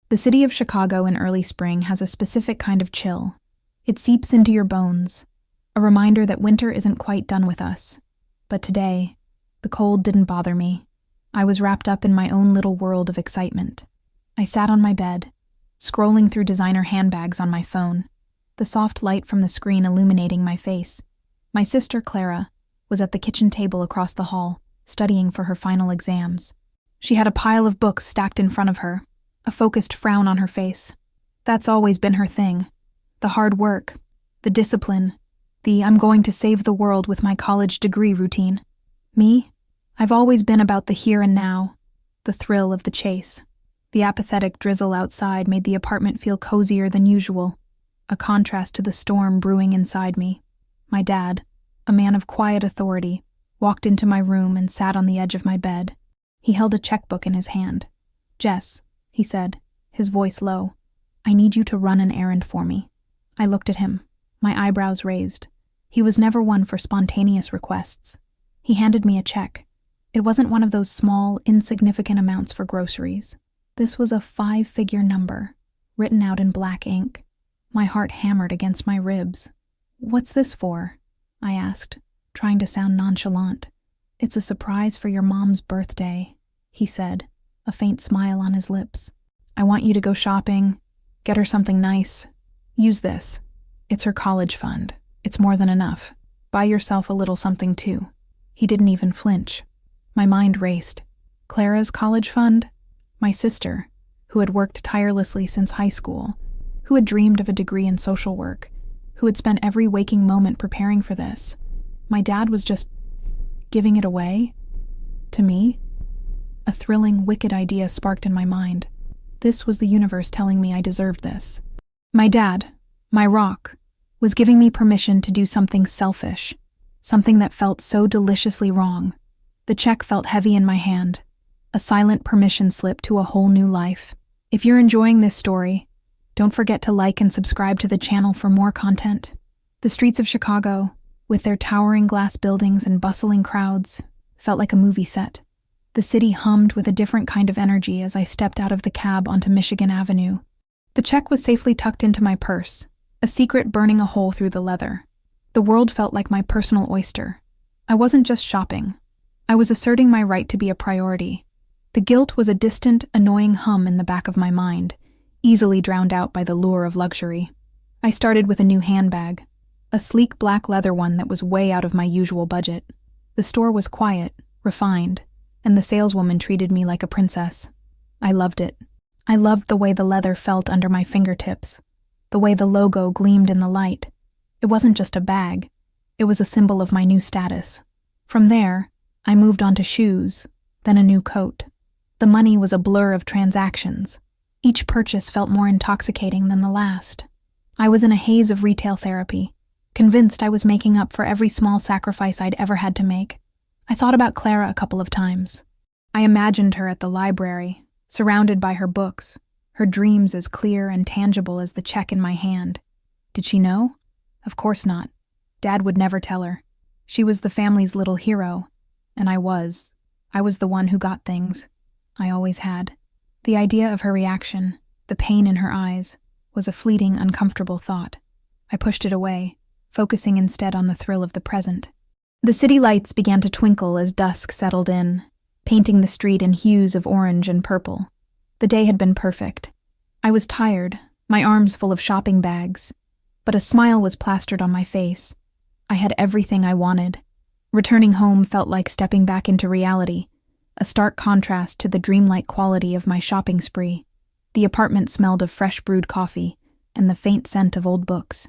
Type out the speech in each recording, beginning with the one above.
The city of Chicago in early spring has a specific kind of chill. It seeps into your bones, a reminder that winter isn't quite done with us. But today, the cold didn't bother me. I was wrapped up in my own little world of excitement. I sat on my bed, scrolling through designer handbags on my phone, the soft light from the screen illuminating my face. My sister, Clara, was at the kitchen table across the hall, studying for her final exams. She had a pile of books stacked in front of her, a focused frown on her face. That's always been her thing. The hard work, the discipline, the I'm going to save the world with my college degree routine. Me? I've always been about the here and now, the thrill of the chase. The apathetic drizzle outside made the apartment feel cozier than usual, a contrast to the storm brewing inside me. My dad, a man of quiet authority, walked into my room and sat on the edge of my bed. He held a checkbook in his hand. "Jess," he said, his voice low, "I need you to run an errand for me." I looked at him, my eyebrows raised. He was never one for spontaneous requests. He handed me a check. It wasn't one of those small, insignificant amounts for groceries. This was a 5-figure number, written out in black ink. My heart hammered against my ribs. "What's this for?" I asked, trying to sound nonchalant. "It's a surprise for your mom's birthday," he said, a faint smile on his lips. "I want you to go shopping, get her something nice. Use this. It's her college fund. It's more than enough. Buy yourself a little something too." He didn't even flinch. My mind raced. Clara's college fund? My sister, who had worked tirelessly since high school, who had dreamed of a degree in social work, who had spent every waking moment preparing for this. My dad was just giving it away? To me? A thrilling, wicked idea sparked in my mind. This was the universe telling me I deserved this. My dad, my rock, was giving me permission to do something selfish, something that felt so deliciously wrong. The check felt heavy in my hand, a silent permission slip to a whole new life. If you're enjoying this story, don't forget to like and subscribe to the channel for more content. The streets of Chicago, with their towering glass buildings and bustling crowds, felt like a movie set. The city hummed with a different kind of energy as I stepped out of the cab onto Michigan Avenue. The check was safely tucked into my purse, a secret burning a hole through the leather. The world felt like my personal oyster. I wasn't just shopping. I was asserting my right to be a priority. The guilt was a distant, annoying hum in the back of my mind, easily drowned out by the lure of luxury. I started with a new handbag, a sleek black leather one that was way out of my usual budget. The store was quiet, refined, and the saleswoman treated me like a princess. I loved it. I loved the way the leather felt under my fingertips, the way the logo gleamed in the light. It wasn't just a bag. It was a symbol of my new status. From there, I moved on to shoes, then a new coat. The money was a blur of transactions. Each purchase felt more intoxicating than the last. I was in a haze of retail therapy, convinced I was making up for every small sacrifice I'd ever had to make. I thought about Clara a couple of times. I imagined her at the library, surrounded by her books, her dreams as clear and tangible as the check in my hand. Did she know? Of course not. Dad would never tell her. She was the family's little hero, and I was the one who got things. I always had. The idea of her reaction, the pain in her eyes, was a fleeting, uncomfortable thought. I pushed it away, focusing instead on the thrill of the present. The city lights began to twinkle as dusk settled in, painting the street in hues of orange and purple. The day had been perfect. I was tired, my arms full of shopping bags, but a smile was plastered on my face. I had everything I wanted. Returning home felt like stepping back into reality, a stark contrast to the dreamlike quality of my shopping spree. The apartment smelled of fresh brewed coffee and the faint scent of old books.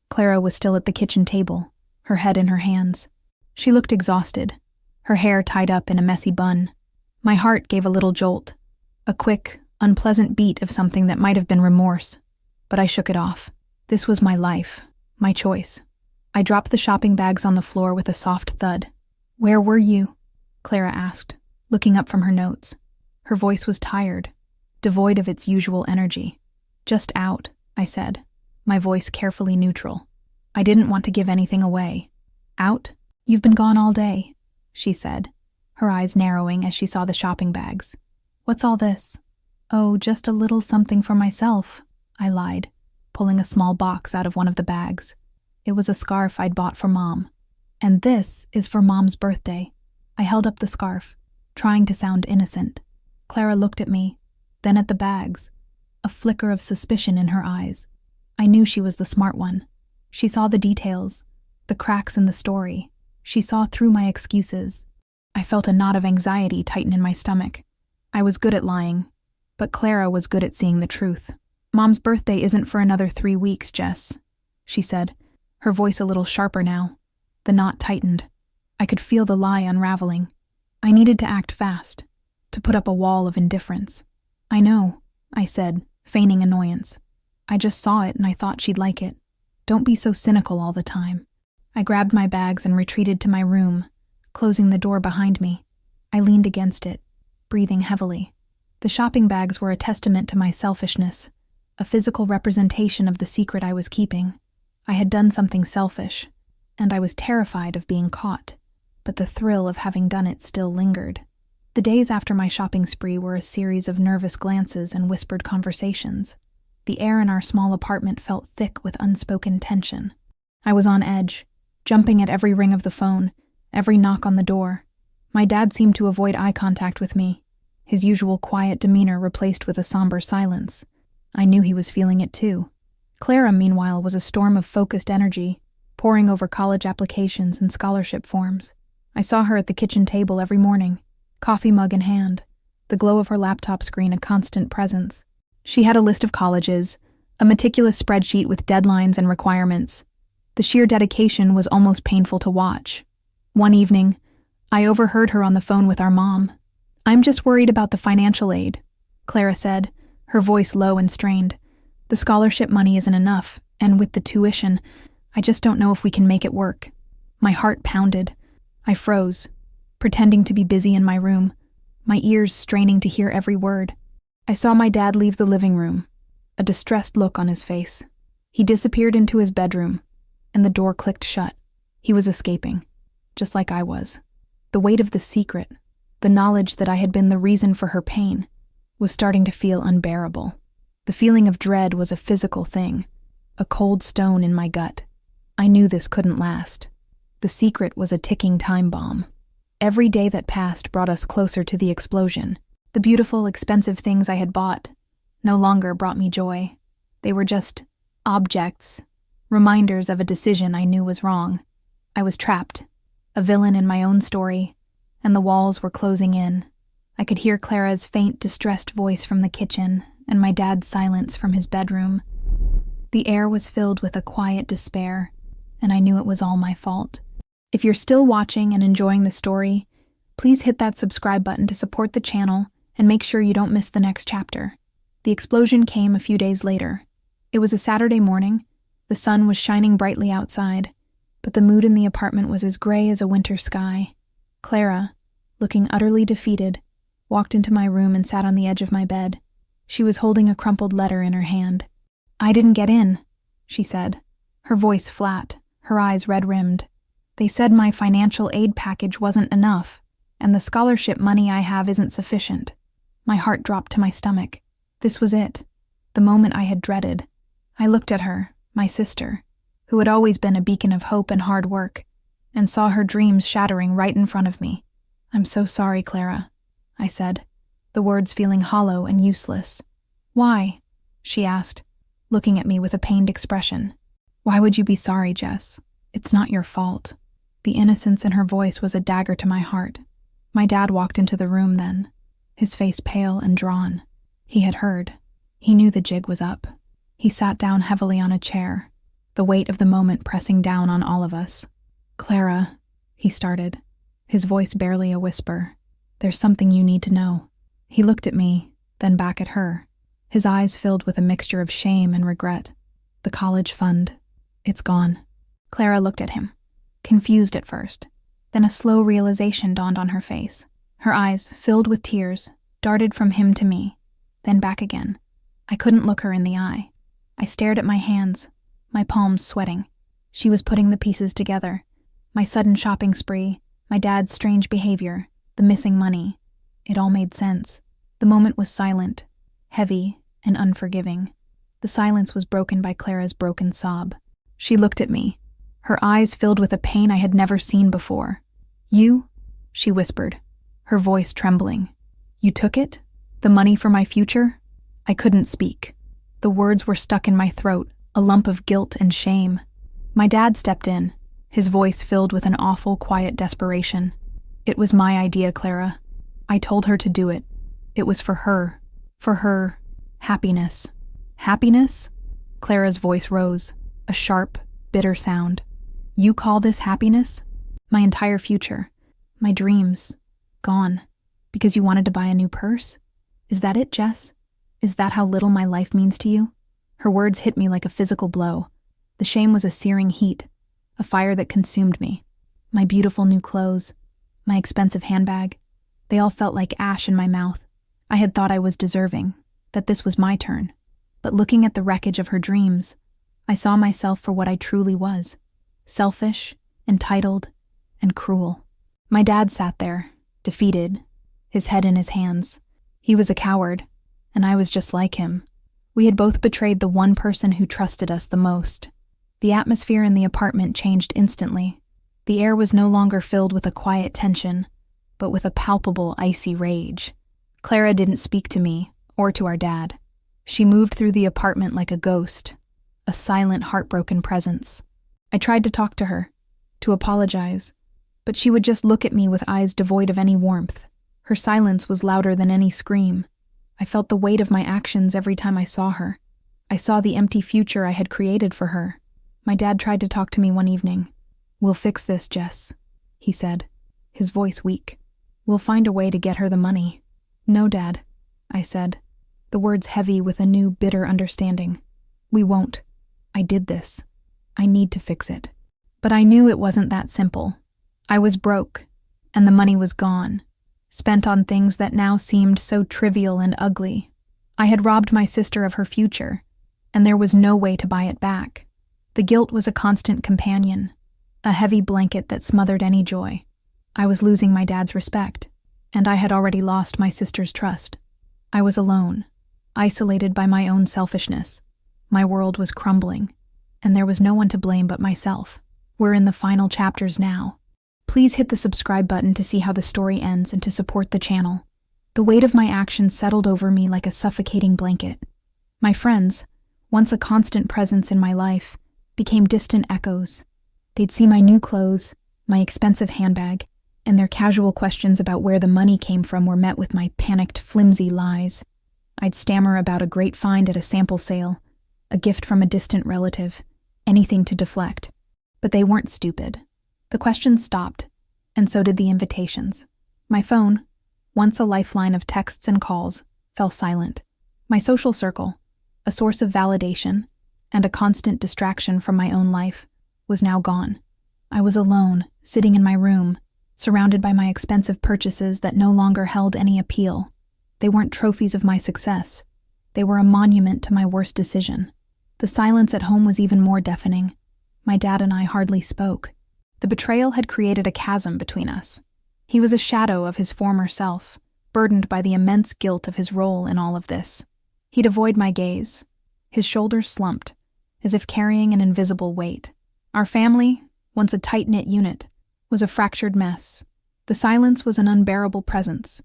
Clara was still at the kitchen table, her head in her hands. She looked exhausted, her hair tied up in a messy bun. My heart gave a little jolt, a quick, unpleasant beat of something that might have been remorse. But I shook it off. This was my life, my choice. I dropped the shopping bags on the floor with a soft thud. "Where were you?" Clara asked, looking up from her notes. Her voice was tired, devoid of its usual energy. "Just out," I said, my voice carefully neutral. I didn't want to give anything away. "Out? You've been gone all day," she said, her eyes narrowing as she saw the shopping bags. "What's all this?" "Oh, just a little something for myself," I lied, pulling a small box out of one of the bags. It was a scarf I'd bought for Mom. "And this is for Mom's birthday." I held up the scarf, trying to sound innocent. Clara looked at me, then at the bags, a flicker of suspicion in her eyes. I knew she was the smart one. She saw the details, the cracks in the story. She saw through my excuses. I felt a knot of anxiety tighten in my stomach. I was good at lying, but Clara was good at seeing the truth. "Mom's birthday isn't for another 3 weeks, Jess," she said, her voice a little sharper now. The knot tightened. I could feel the lie unraveling. I needed to act fast, to put up a wall of indifference. "I know," I said, feigning annoyance. "I just saw it and I thought she'd like it. Don't be so cynical all the time." I grabbed my bags and retreated to my room, closing the door behind me. I leaned against it, breathing heavily. The shopping bags were a testament to my selfishness, a physical representation of the secret I was keeping. I had done something selfish, and I was terrified of being caught, but the thrill of having done it still lingered. The days after my shopping spree were a series of nervous glances and whispered conversations. The air in our small apartment felt thick with unspoken tension. I was on edge, jumping at every ring of the phone, every knock on the door. My dad seemed to avoid eye contact with me, his usual quiet demeanor replaced with a somber silence. I knew he was feeling it too. Clara, meanwhile, was a storm of focused energy, poring over college applications and scholarship forms. I saw her at the kitchen table every morning, coffee mug in hand, the glow of her laptop screen a constant presence. She had a list of colleges, a meticulous spreadsheet with deadlines and requirements. The sheer dedication was almost painful to watch. One evening, I overheard her on the phone with our mom. "I'm just worried about the financial aid," Clara said, her voice low and strained. "The scholarship money isn't enough, and with the tuition, I just don't know if we can make it work." My heart pounded. I froze, pretending to be busy in my room, my ears straining to hear every word. I saw my dad leave the living room, a distressed look on his face. He disappeared into his bedroom, and the door clicked shut. He was escaping, just like I was. The weight of the secret, the knowledge that I had been the reason for her pain, was starting to feel unbearable. The feeling of dread was a physical thing, a cold stone in my gut. I knew this couldn't last. The secret was a ticking time bomb. Every day that passed brought us closer to the explosion. The beautiful, expensive things I had bought no longer brought me joy. They were just objects, reminders of a decision I knew was wrong. I was trapped, a villain in my own story, and the walls were closing in. I could hear Clara's faint, distressed voice from the kitchen and my dad's silence from his bedroom. The air was filled with a quiet despair, and I knew it was all my fault. If you're still watching and enjoying the story, please hit that subscribe button to support the channel and make sure you don't miss the next chapter. The explosion came a few days later. It was a Saturday morning. The sun was shining brightly outside, but the mood in the apartment was as gray as a winter sky. Clara, looking utterly defeated, walked into my room and sat on the edge of my bed. She was holding a crumpled letter in her hand. "I didn't get in," she said, her voice flat, her eyes red-rimmed. "They said my financial aid package wasn't enough, and the scholarship money I have isn't sufficient." My heart dropped to my stomach. This was it, the moment I had dreaded. I looked at her, my sister, who had always been a beacon of hope and hard work, and saw her dreams shattering right in front of me. "I'm so sorry, Clara," I said, the words feeling hollow and useless. "Why?" she asked, looking at me with a pained expression. "Why would you be sorry, Jess? It's not your fault." The innocence in her voice was a dagger to my heart. My dad walked into the room then, his face pale and drawn. He had heard. He knew the jig was up. He sat down heavily on a chair, the weight of the moment pressing down on all of us. "Clara," he started, his voice barely a whisper, "there's something you need to know." He looked at me, then back at her, his eyes filled with a mixture of shame and regret. "The college fund. It's gone." Clara looked at him, confused at first. Then a slow realization dawned on her face. Her eyes, filled with tears, darted from him to me, then back again. I couldn't look her in the eye. I stared at my hands, my palms sweating. She was putting the pieces together. My sudden shopping spree, my dad's strange behavior, the missing money. It all made sense. The moment was silent, heavy and unforgiving. The silence was broken by Clara's broken sob. She looked at me, her eyes filled with a pain I had never seen before. "You?" she whispered, her voice trembling. "You took it? The money for my future?" I couldn't speak. The words were stuck in my throat, a lump of guilt and shame. My dad stepped in, his voice filled with an awful, quiet desperation. "It was my idea, Clara. I told her to do it. It was for her happiness." "Happiness?" Clara's voice rose, a sharp, bitter sound. "You call this happiness? My entire future, my dreams, gone, because you wanted to buy a new purse? Is that it, Jess? Is that how little my life means to you?" Her words hit me like a physical blow. The shame was a searing heat, a fire that consumed me. My beautiful new clothes, my expensive handbag, they all felt like ash in my mouth. I had thought I was deserving, that this was my turn. But looking at the wreckage of her dreams, I saw myself for what I truly was: selfish, entitled, and cruel. My dad sat there, defeated, his head in his hands. He was a coward, and I was just like him. We had both betrayed the one person who trusted us the most. The atmosphere in the apartment changed instantly. The air was no longer filled with a quiet tension, but with a palpable, icy rage. Clara didn't speak to me, or to our dad. She moved through the apartment like a ghost, a silent, heartbroken presence. I tried to talk to her, to apologize, but she would just look at me with eyes devoid of any warmth. Her silence was louder than any scream. I felt the weight of my actions every time I saw her. I saw the empty future I had created for her. My dad tried to talk to me one evening. "We'll fix this, Jess," he said, his voice weak. "We'll find a way to get her the money." "No, Dad," I said, the words heavy with a new, bitter understanding. "We won't. I did this. I need to fix it." But I knew it wasn't that simple. I was broke, and the money was gone, spent on things that now seemed so trivial and ugly. I had robbed my sister of her future, and there was no way to buy it back. The guilt was a constant companion, a heavy blanket that smothered any joy. I was losing my dad's respect, and I had already lost my sister's trust. I was alone, isolated by my own selfishness. My world was crumbling, and there was no one to blame but myself. We're in the final chapters now. Please hit the subscribe button to see how the story ends and to support the channel. The weight of my actions settled over me like a suffocating blanket. My friends, once a constant presence in my life, became distant echoes. They'd see my new clothes, my expensive handbag, and their casual questions about where the money came from were met with my panicked, flimsy lies. I'd stammer about a great find at a sample sale, a gift from a distant relative, anything to deflect. But they weren't stupid. The questions stopped, and so did the invitations. My phone, once a lifeline of texts and calls, fell silent. My social circle, a source of validation and a constant distraction from my own life, was now gone. I was alone, sitting in my room, surrounded by my expensive purchases that no longer held any appeal. They weren't trophies of my success. They were a monument to my worst decision. The silence at home was even more deafening. My dad and I hardly spoke. The betrayal had created a chasm between us. He was a shadow of his former self, burdened by the immense guilt of his role in all of this. He'd avoid my gaze. His shoulders slumped, as if carrying an invisible weight. Our family, once a tight-knit unit, was a fractured mess. The silence was an unbearable presence,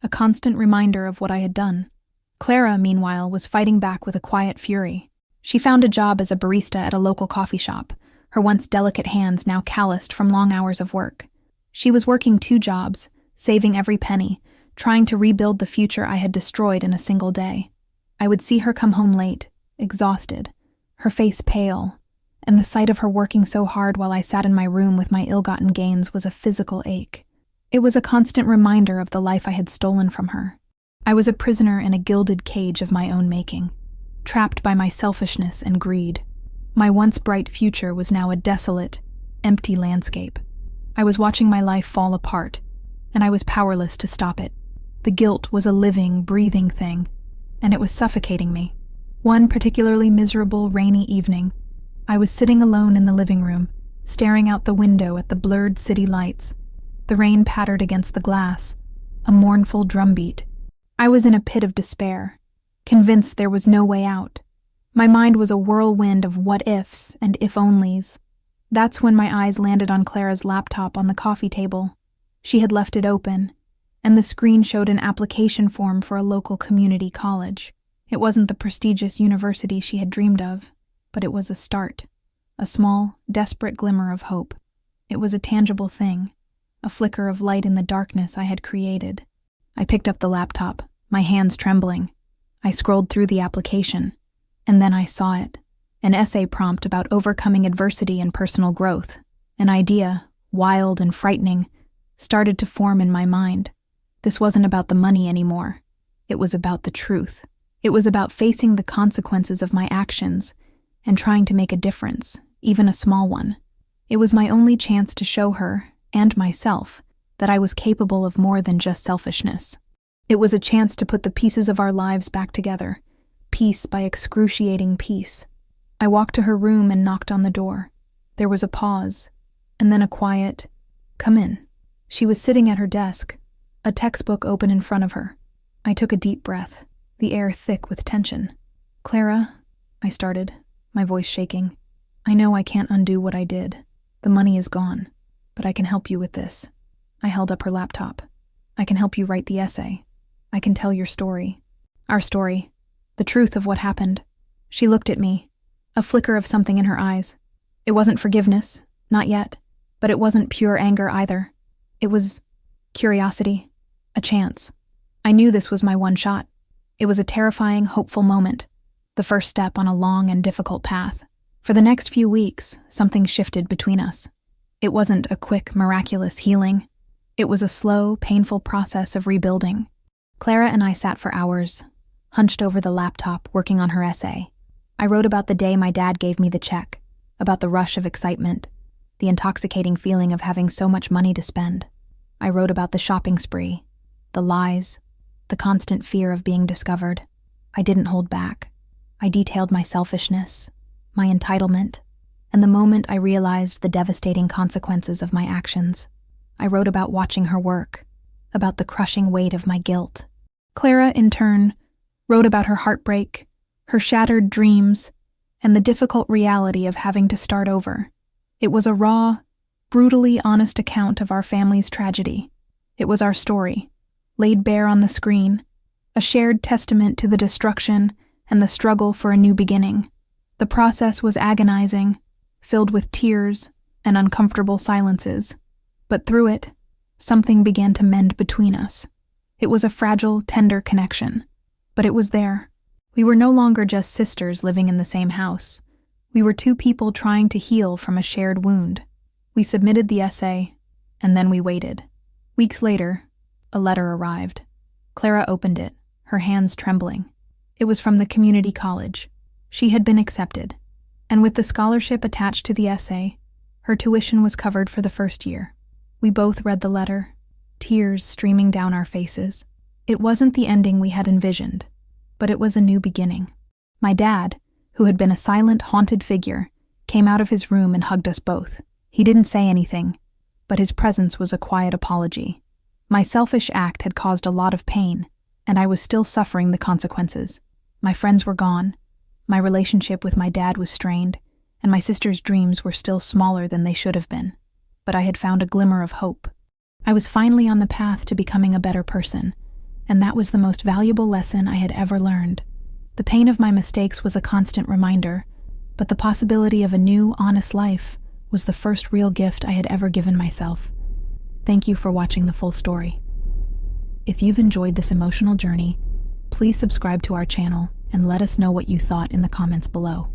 a constant reminder of what I had done. Clara, meanwhile, was fighting back with a quiet fury. She found a job as a barista at a local coffee shop, her once delicate hands now calloused from long hours of work. She was working 2 jobs, saving every penny, trying to rebuild the future I had destroyed in a single day. I would see her come home late, exhausted, her face pale, and the sight of her working so hard while I sat in my room with my ill-gotten gains was a physical ache. It was a constant reminder of the life I had stolen from her. I was a prisoner in a gilded cage of my own making, trapped by my selfishness and greed. My once bright future was now a desolate, empty landscape. I was watching my life fall apart, and I was powerless to stop it. The guilt was a living, breathing thing, and it was suffocating me. One particularly miserable, rainy evening, I was sitting alone in the living room, staring out the window at the blurred city lights. The rain pattered against the glass, a mournful drumbeat. I was in a pit of despair, convinced there was no way out. My mind was a whirlwind of what-ifs and if-onlys. That's when my eyes landed on Clara's laptop on the coffee table. She had left it open, and the screen showed an application form for a local community college. It wasn't the prestigious university she had dreamed of, but it was a start, a small, desperate glimmer of hope. It was a tangible thing, a flicker of light in the darkness I had created. I picked up the laptop, my hands trembling. I scrolled through the application, and then I saw it. An essay prompt about overcoming adversity and personal growth. An idea, wild and frightening, started to form in my mind. This wasn't about the money anymore. It was about the truth. It was about facing the consequences of my actions and trying to make a difference, even a small one. It was my only chance to show her, and myself, that I was capable of more than just selfishness. It was a chance to put the pieces of our lives back together, piece by excruciating piece. I walked to her room and knocked on the door. There was a pause, and then a quiet, "Come in." She was sitting at her desk, a textbook open in front of her. I took a deep breath, the air thick with tension. "Clara," I started, my voice shaking. "I know I can't undo what I did. The money is gone, but I can help you with this." I held up her laptop. "I can help you write the essay. I can tell your story. Our story. The truth of what happened." She looked at me, a flicker of something in her eyes. It wasn't forgiveness, not yet, but it wasn't pure anger either. It was curiosity, a chance. I knew this was my one shot. It was a terrifying, hopeful moment, the first step on a long and difficult path. For the next few weeks, something shifted between us. It wasn't a quick, miraculous healing. It was a slow, painful process of rebuilding. Clara and I sat for hours, hunched over the laptop, working on her essay. I wrote about the day my dad gave me the check, about the rush of excitement, the intoxicating feeling of having so much money to spend. I wrote about the shopping spree, the lies, the constant fear of being discovered. I didn't hold back. I detailed my selfishness, my entitlement, and the moment I realized the devastating consequences of my actions. I wrote about watching her work, about the crushing weight of my guilt. Clara, in turn, wrote about her heartbreak, her shattered dreams, and the difficult reality of having to start over. It was a raw, brutally honest account of our family's tragedy. It was our story, laid bare on the screen, a shared testament to the destruction and the struggle for a new beginning. The process was agonizing, filled with tears and uncomfortable silences. But through it, something began to mend between us. It was a fragile, tender connection, but it was there. We were no longer just sisters living in the same house. We were two people trying to heal from a shared wound. We submitted the essay, and then we waited. Weeks later, a letter arrived. Clara opened it, her hands trembling. It was from the community college. She had been accepted, and with the scholarship attached to the essay, her tuition was covered for the first year. We both read the letter, tears streaming down our faces. It wasn't the ending we had envisioned, but it was a new beginning. My dad, who had been a silent, haunted figure, came out of his room and hugged us both. He didn't say anything, but his presence was a quiet apology. My selfish act had caused a lot of pain, and I was still suffering the consequences. My friends were gone, my relationship with my dad was strained, and my sister's dreams were still smaller than they should have been. But I had found a glimmer of hope. I was finally on the path to becoming a better person, and that was the most valuable lesson I had ever learned. The pain of my mistakes was a constant reminder, but the possibility of a new, honest life was the first real gift I had ever given myself. Thank you for watching the full story. If you've enjoyed this emotional journey, please subscribe to our channel and let us know what you thought in the comments below.